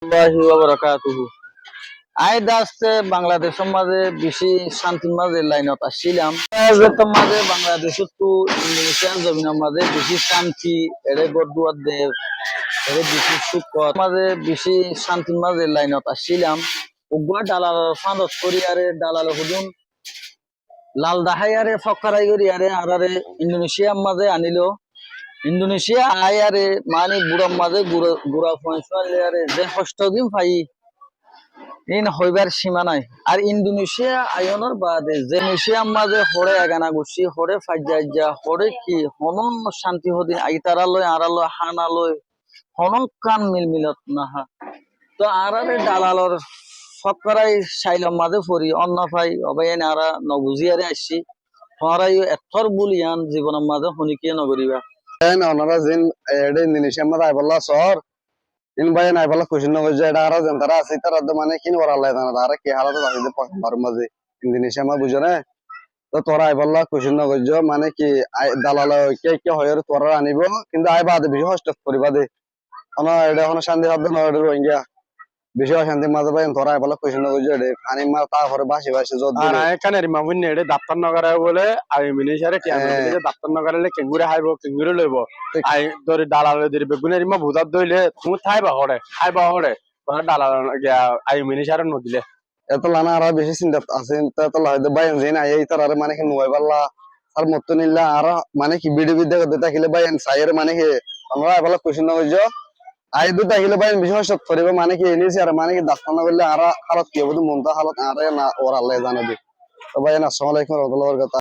রহমতুল্লাহি ওয়া বারাকাতুহু। আস্তে বাংলাদেশের মাঝে বেশি শান্তির মাঝে লাইনত আসছিলাম মাঝে বাংলাদেশ তো ইন্দোনেশিয়ান জমিনের মাঝে বেশি শান্তি এড়ে বদুয়ার দেব এড়ে বেশি সুখ মাঝে বেশি শান্তির মাঝে লাইনত আসছিলাম উগ্র দালাল ফাঁদত করি আরে দালাল হুদুন লাল দাহাই আরে ফকারাই করি আরে আরে ইন্দোনেশিয়ার মাঝে আনিল ইন্দোনেশিয়া আয় আরে মানে বুড়ার মাঝে গুড়া পৌঁছালে আরে যে কষ্ট দিন পাই ইন হইবার সীমা নাই। আর ইন্দোনেশিয়া আয়নের বাদে যে ইন্দোনেশিয়ার মাঝে হরে এগানা গুছি হরে ফাজ্জা হরে কি হন শান্তি হদিন আইতারালয় আড়ালয় হানালয় হন কান মিলত নাহা তো আরে দালালর ফকরাই সাইলাম মাঝে পড়ি অন্য ভাই অবাইন আরা নবুজিয়ারে আসছি হরাই এথর বুলিয়ান জীবনের মাঝে হনিকিয়ে নগরিবা ওনারা যেন ইন্দোনেশিয়ার মধ্যে আইবল্লা শহর ইন ভাই আইবল্লা খুশি নগর যে এটা আরো তারা আছে তারা মানে কিন ওরা আল্লাহ জানা তারা কি হালাত আছে যে পার মাঝে ইন্দোনেশিয়া মা বুঝো না তো তোরা আইবল্লা খুশি নগর মানে কি দালাল কে কে হয় তোরা আনিব কিন্তু আই বাদে বেশি কষ্ট করিবা দে এটা এখন শান্তি শব্দ নয় রোহিঙ্গা বেশি অশান্তি মাঝে পাই তোরা আইবল্লা খুশি নগর যে পানি মার তারপরে বাসি বাসি যত আর এখানে মামুন নেড়ে দাপ্তর নগরে বলে আই মিনিশারে দাপ্তর নগরে কেঙ্গুরে হাইব কেঙ্গুরে লইব আই ধরে দালালে ধরে বেগুনের ইমা ভুজাত দইলে তুমি খাইবা হরে দালাল আই মিনিশারে নদিলে এত লানা আর বেশি চিন্তা আছে তো হয়তো বাইন যেন আই তার আর মানে কি নয় পারলা আর মত নিলা আর মানে কি বিডি বিদ্যা করতে থাকিলে বাইন সাইয়ের মানে কি আমরা এবেলা খুশি নগর আই দুটা আহিলে বাইন বেশি কষ্ট করিব মানে কি এনেছি আর মানে কি দাস্তান না করলে আর হালত কি হবে মনটা হালত আর না ওর আল্লাহ জানে দি তো বাইন আসসালামু আলাইকুম ওয়া রাহমাতুল্লাহি ওয়া বারাকাতুহু।